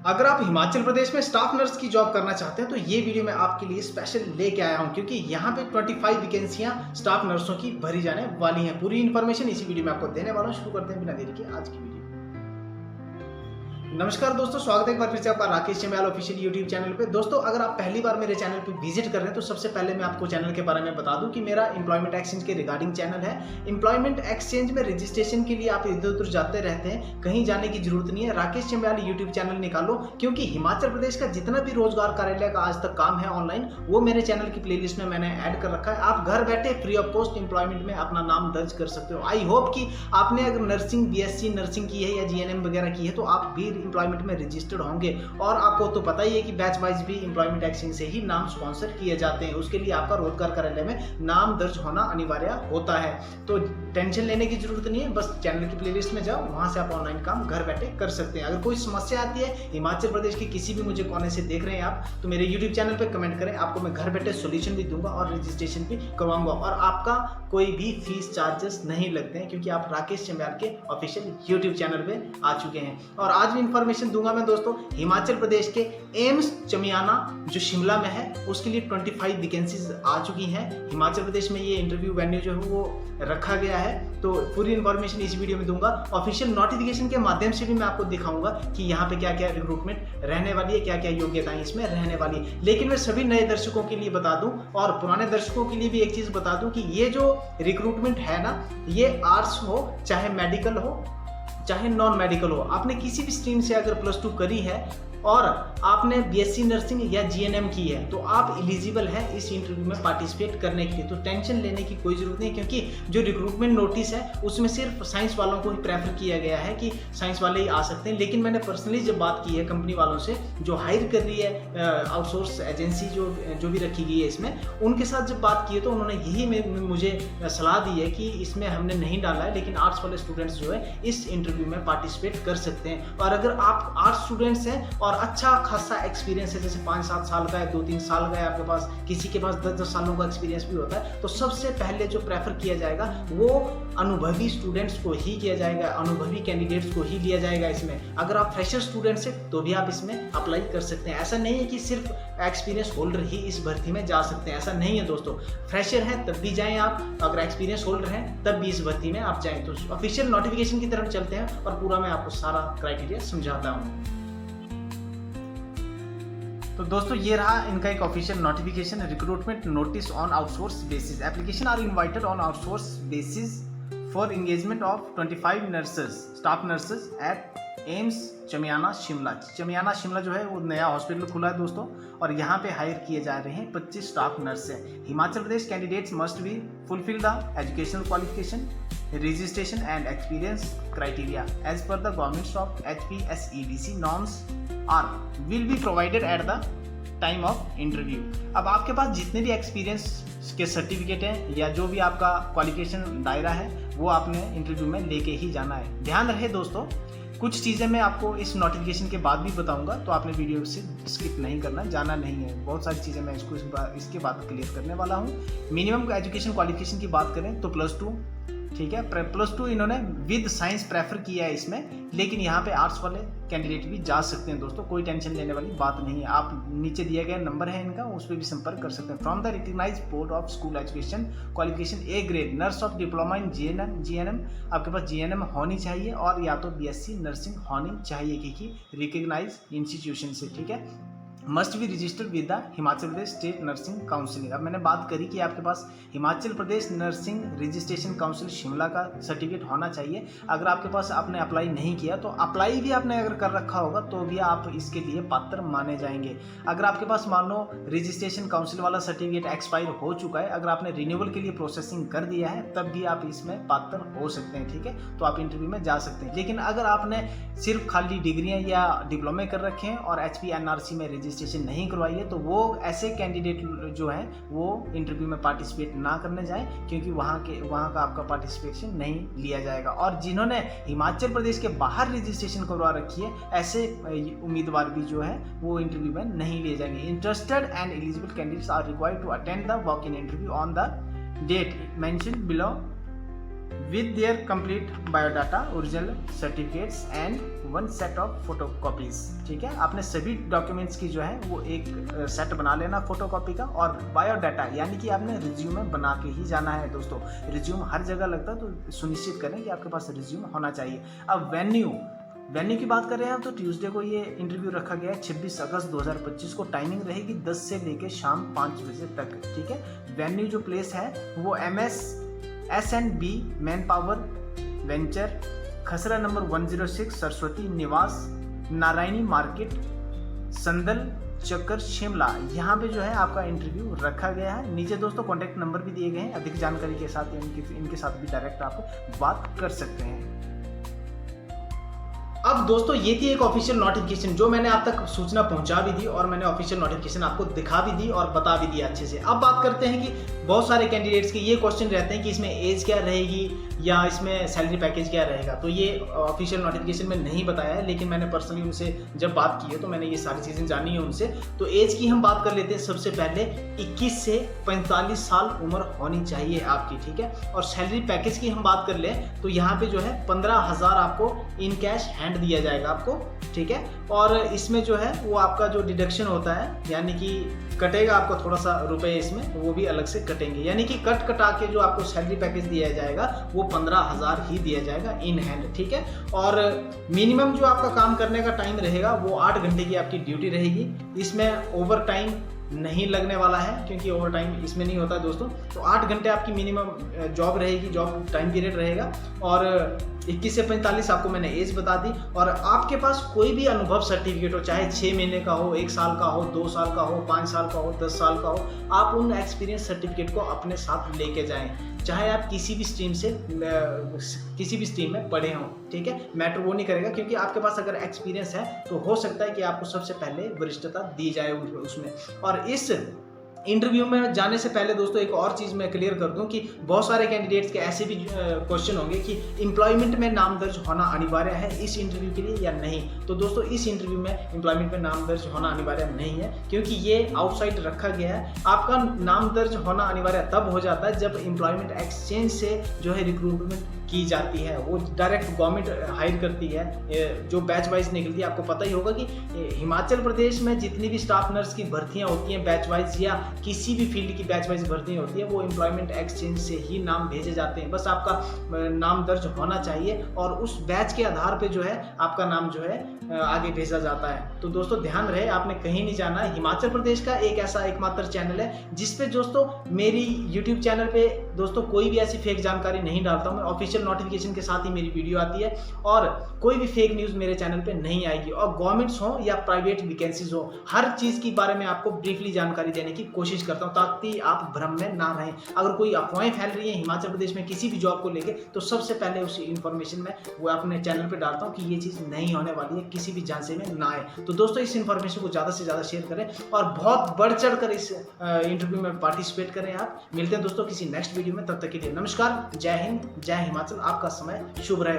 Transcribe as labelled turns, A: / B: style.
A: अगर आप हिमाचल प्रदेश में स्टाफ नर्स की जॉब करना चाहते हैं तो ये वीडियो मैं आपके लिए स्पेशल लेके आया हूं, क्योंकि यहाँ पे 25 वैकेंसियां स्टाफ नर्सों की भरी जाने वाली हैं। पूरी इन्फॉर्मेशन इसी वीडियो में आपको देने वाला हूं। शुरू करते हैं बिना देरी के आज की वीडियो। नमस्कार दोस्तों, स्वागत है एक बार फिर से आपका Rakesh Chamliyal official YouTube channel पे। दोस्तों, अगर आप पहली बार मेरे चैनल पे विजिट कर रहे हैं तो सबसे पहले मैं आपको चैनल के बारे में बता दूं कि मेरा एम्प्लॉयमेंट एक्सचेंज के रिगार्डिंग चैनल है। एम्प्लॉयमेंट एक्सचेंज में रजिस्ट्रेशन के लिए आप इधर उधर जाते रहते हैं, कहीं जाने की जरूरत नहीं है। राकेश चमियाल यूट्यूब चैनल निकालो, क्योंकि हिमाचल प्रदेश का जितना भी रोजगार कार्यालय का आज तक काम है ऑनलाइन, वो मेरे चैनल की प्लेलिस्ट में मैंने ऐड कर रखा है। आप घर बैठे फ्री ऑफ कॉस्ट एम्प्लॉयमेंट में अपना नाम दर्ज कर सकते हो। आई होप कि आपने अगर नर्सिंग बीएससी नर्सिंग की है या जीएनएम वगैरह की है तो आप भी एम्प्लॉयमेंट में रजिस्टर्ड होंगे। और आपको तो पता ही है कि बैच वाइज भी एम्प्लॉयमेंट एक्सचेंज से ही नाम स्पॉन्सर किए जाते हैं। उसके लिए आपका रोजगार कार्यालय में नाम दर्ज होना अनिवार्य होता है। तो टेंशन लेने की जरूरत नहीं है, बस चैनल की प्लेलिस्ट में जाओ, वहां से आप ऑनलाइन काम घर बैठे कर सकते हैं। अगर कोई समस्या आती है हिमाचल प्रदेश के किसी भी मुझे कोने से देख रहे हैं आप, तो मेरे यूट्यूब चैनल पर कमेंट करें, आपको मैं घर बैठे सोल्यूशन भी दूंगा और रजिस्ट्रेशन भी करवाऊंगा। और आपका कोई भी फीस चार्जेस नहीं लगते हैं, क्योंकि आप राकेश चमियाल के ऑफिशियल यूट्यूब चैनल पे आ चुके हैं। और आज भी इंफॉर्मेशन दूंगा मैं दोस्तों हिमाचल प्रदेश के एम्स चमियाना जो शिमला में है, उसके लिए 25 वैकेंसीज आ चुकी हैं। हिमाचल प्रदेश में ये इंटरव्यू वेन्यू जो है वो रखा गया है, तो पूरी इन्फॉर्मेशन इस वीडियो में दूंगा। ऑफिशियल नोटिफिकेशन के माध्यम से भी मैं आपको दिखाऊंगा कि यहाँ पे क्या क्या रिक्रूटमेंट रहने वाली है, क्या क्या योग्यताएं इसमें रहने वाली है। लेकिन मैं सभी नए दर्शकों के लिए बता दूं और पुराने दर्शकों के लिए भी एक चीज बता दूं कि ये जो रिक्रूटमेंट है ना, ये आर्ट्स हो चाहे मेडिकल हो चाहे नॉन मेडिकल हो, आपने किसी भी स्ट्रीम से अगर +2 करी है और आपने बीएससी नर्सिंग या जीएनएम की है तो आप एलिजिबल हैं इस इंटरव्यू में पार्टिसिपेट करने के लिए। तो टेंशन लेने की कोई जरूरत नहीं, क्योंकि जो रिक्रूटमेंट नोटिस है उसमें सिर्फ साइंस वालों को ही प्रेफर किया गया है कि साइंस वाले ही आ सकते हैं। लेकिन मैंने पर्सनली जब बात की है कंपनी वालों से जो हायर कर रही है, आउटसोर्स एजेंसी जो भी रखी गई है इसमें, उनके साथ जब बात की है तो उन्होंने यही मुझे सलाह दी है कि इसमें हमने नहीं डाला है, लेकिन आर्ट्स वाले स्टूडेंट्स जो है इस इंटरव्यू में पार्टिसिपेट कर सकते हैं। और अगर आप आर्ट्स स्टूडेंट्स हैं और अच्छा खासा एक्सपीरियंस है, जैसे 5-7 साल का है, 2-3 साल का है आपके पास, किसी के पास 10-10 सालों का एक्सपीरियंस भी होता है, तो सबसे पहले जो प्रेफर किया जाएगा वो अनुभवी स्टूडेंट्स को ही किया जाएगा, अनुभवी कैंडिडेट्स को ही लिया जाएगा इसमें। अगर आप फ्रेशर स्टूडेंट्स हैं तो भी आप इसमें अप्लाई कर सकते हैं। ऐसा नहीं है कि सिर्फ एक्सपीरियंस होल्डर ही इस भर्ती में जा सकते हैं, ऐसा नहीं है दोस्तों। फ्रेशर हैं तब भी जाएं आप, अगर एक्सपीरियंस होल्डर हैं तब भी इस भर्ती में आप जाएं। तो ऑफिशियल नोटिफिकेशन की तरफ चलते हैं और पूरा मैं आपको सारा क्राइटेरिया समझाता हूँ। तो दोस्तों, ये रहा इनका एक official notification, recruitment notice on outsource basis. Application are invited on outsource basis for engagement of 25 nurses staff nurses at AIIMS Chamiana Shimla. Chamiana Shimla जो है वो नया हॉस्पिटल खुला है दोस्तों, और यहाँ पे हायर किए जा रहे हैं 25 स्टाफ नर्स हैं। Himachal Pradesh candidates must be fulfil the educational qualification, registration and experience criteria as per the governments of HPSEDC norms will be provided at the time of interview। अब आपके पास जितने भी एक्सपीरियंस के सर्टिफिकेट हैं या जो भी आपका क्वालिफिकेशन दायरा है वो आपने इंटरव्यू में लेके ही जाना है। ध्यान रहे दोस्तों, कुछ चीज़ें मैं आपको इस नोटिफिकेशन के बाद भी बताऊंगा, तो आपने वीडियो से स्किप नहीं करना, जाना नहीं है। बहुत सारी चीज़ें मैं इसके बाद क्लियर करने वाला हूँ। मिनिमम एजुकेशन क्वालिफिकेशन की बात करें तो +2, ठीक है, +2 इन्होंने विद साइंस प्रेफर किया है इसमें, लेकिन यहाँ पे आर्ट्स वाले कैंडिडेट भी जा सकते हैं दोस्तों, कोई टेंशन लेने वाली बात नहीं है। आप नीचे दिया गया नंबर है इनका, उस पर भी संपर्क कर सकते हैं। From the recognise board of school education qualification A grade nurse of diploma in GNM, आपके पास जीएनएम होनी चाहिए और या तो बीएससी नर्सिंग होनी चाहिए किसी रिकग्नाइज इंस्टीट्यूशन से, ठीक है। Must be registered with the Himachal Pradesh state nursing council. अब मैंने बात करी कि आपके पास Himachal Pradesh nursing registration council Shimla का सर्टिफिकेट होना चाहिए। अगर आपके पास आपने अप्लाई नहीं किया तो अप्लाई भी आपने अगर कर रखा होगा तो भी आप इसके लिए पात्र माने जाएंगे। अगर आपके पास मान लो रजिस्ट्रेशन काउंसिल वाला सर्टिफिकेट एक्सपायर हो चुका है, अगर आपने रिन्यूअल के लिए प्रोसेसिंग कर दिया है, तब भी आप इसमें पात्र हो सकते हैं, ठीक है। तो आप इंटरव्यू में जा सकते हैं। लेकिन अगर आपने सिर्फ खाली डिग्रियाँ या डिप्लोमे कर रखे हैं और HPNRC में रजिस्ट्रेशन नहीं करवाई है, तो वो ऐसे कैंडिडेट जो हैं वो इंटरव्यू में पार्टिसिपेट ना करने जाएं, क्योंकि वहाँ का आपका पार्टिसिपेशन नहीं लिया जाएगा। और जिन्होंने हिमाचल प्रदेश के बाहर रजिस्ट्रेशन करवा रखी है, ऐसे उम्मीदवार भी जो है वो इंटरव्यू में नहीं लिए जाएंगे। Interested and eligible candidates are required to attend the walk in interview on the date mentioned below with their complete biodata, original certificates and one set of photocopies। ठीक है, आपने सभी डॉक्यूमेंट्स की जो है वो एक सेट बना लेना फोटोकॉपी का, और बायोडाटा यानी कि आपने रिज्यूमे बना के ही जाना है दोस्तों। रिज्यूम हर जगह लगता है, तो सुनिश्चित करें कि आपके पास रिज्यूम होना चाहिए। अब वेन्यू की बात कर रहे हैं तो ट्यूसडे को ये इंटरव्यू रखा गया है 26 अगस्त 2025 को। टाइमिंग रहेगी 10 से लेकर शाम 5 बजे तक। ठीक है, वेन्यू जो प्लेस है वो MS&B मैन पावर वेंचर, खसरा नंबर 106, सरस्वती निवास, नारायणी मार्केट, संदल चक्कर, शिमला। यहाँ पे जो है आपका इंटरव्यू रखा गया है। नीचे दोस्तों कॉन्टैक्ट नंबर भी दिए गए हैं, अधिक जानकारी के साथ इनके साथ भी डायरेक्ट आप बात कर सकते हैं। अब दोस्तों ये थी एक ऑफिशियल नोटिफिकेशन जो मैंने आप तक सूचना पहुंचा भी दी, और मैंने ऑफिशियल नोटिफिकेशन आपको दिखा भी दी और बता भी दिया अच्छे से। अब बात करते हैं कि बहुत सारे कैंडिडेट्स के ये क्वेश्चन रहते हैं कि इसमें एज क्या रहेगी या इसमें सैलरी पैकेज क्या रहेगा। तो ये ऑफिशियल नोटिफिकेशन में नहीं बताया है, लेकिन मैंने पर्सनली उनसे जब बात की है तो मैंने ये सारी चीज़ें जानी है उनसे। तो एज की हम बात कर लेते हैं। सबसे पहले 21 से 45 साल उम्र होनी चाहिए आपकी। ठीक है, और सैलरी पैकेज की हम बात कर लें तो यहाँ पे जो है 15,000 आपको इन कैश हैंड दिया जाएगा आपको। ठीक है, और इसमें जो है वो आपका जो डिडक्शन होता है यानी कि कटेगा आपको थोड़ा सा रुपए, इसमें वो भी अलग से कटेंगे, यानी कि कटा के जो आपको सैलरी पैकेज दिया जाएगा वो 15,000 ही दिया जाएगा इन हैंड। ठीक है, और मिनिमम जो आपका काम करने का टाइम रहेगा वो 8 घंटे की आपकी ड्यूटी रहेगी। इसमें ओवर टाइम नहीं लगने वाला है क्योंकि ओवर टाइम इसमें नहीं होता है दोस्तों। तो 8 घंटे आपकी मिनिमम जॉब रहेगी, जॉब टाइम पीरियड रहेगा। और 21 से 45 आपको मैंने एज बता दी। और आपके पास कोई भी अनुभव सर्टिफिकेट हो, चाहे 6 महीने का हो, 1 साल का हो, 2 साल का हो, 5 साल का हो, 10 साल का हो, आप उन एक्सपीरियंस सर्टिफिकेट को अपने साथ लेके जाएं, चाहे आप किसी भी स्ट्रीम में पढ़े हों। ठीक है, मैटर वो नहीं करेगा, क्योंकि आपके पास अगर एक्सपीरियंस है तो हो सकता है कि आपको सबसे पहले वरिष्ठता दी जाए उसमें। और इस इंटरव्यू में जाने से पहले दोस्तों एक और चीज़ मैं क्लियर कर दूं कि बहुत सारे कैंडिडेट्स के ऐसे भी क्वेश्चन होंगे कि एम्प्लॉयमेंट में नाम दर्ज होना अनिवार्य है इस इंटरव्यू के लिए या नहीं। तो दोस्तों इस इंटरव्यू में एम्प्लॉयमेंट में नाम दर्ज होना अनिवार्य नहीं है, क्योंकि ये आउटसाइड रखा गया है। आपका नाम दर्ज होना अनिवार्य तब हो जाता है जब एम्प्लॉयमेंट एक्सचेंज से जो है रिक्रूटमेंट की जाती है, वो डायरेक्ट गवर्नमेंट हायर करती है, जो बैच वाइज निकलती है। आपको पता ही होगा कि हिमाचल प्रदेश में जितनी भी स्टाफ नर्स की भर्तियां होती हैं बैच वाइज, या किसी भी फील्ड की बैच वाइज भर्ती होती है, वो एम्प्लॉयमेंट एक्सचेंज से ही नाम भेजे जाते हैं। बस आपका नाम दर्ज होना चाहिए और उस बैच के आधार पे जो है आपका नाम जो है आगे भेजा जाता है। तो दोस्तों ध्यान रहे, आपने कहीं नहीं जाना है। हिमाचल प्रदेश का एक ऐसा एकमात्र चैनल है जिसपे दोस्तों मेरी यूट्यूब चैनल पे दोस्तों कोई भी ऐसी फेक जानकारी नहीं डालता हूँ मैं। ऑफिशियल नोटिफिकेशन के साथ ही मेरी वीडियो आती है और कोई भी फेक न्यूज़ मेरे चैनल पे नहीं आएगी। और गवर्नमेंट्स हो या प्राइवेट वैकेंसीज हो, हर चीज़ के बारे में आपको ब्रीफली जानकारी देने की कोशिश करता हूँ ताकि आप भ्रम में ना रहें। अगर कोई अफवाहें फैल रही है हिमाचल प्रदेश में किसी भी जॉब को लेके, तो सबसे पहले उस इंफॉर्मेशन में वो अपने चैनल पे डालता हूँ कि ये चीज़ नहीं होने वाली है, किसी भी झांसे में ना आए। तो दोस्तों इस इन्फॉर्मेशन को ज़्यादा से ज़्यादा शेयर करें और बहुत बढ़ चढ़ कर इस इंटरव्यू में पार्टिसिपेट करें। आप मिलते हैं दोस्तों किसी नेक्स्ट वीडियो में, तब तक के लिए नमस्कार, जय हिंद, जय हिमाचल। आपका समय शुभ रहे।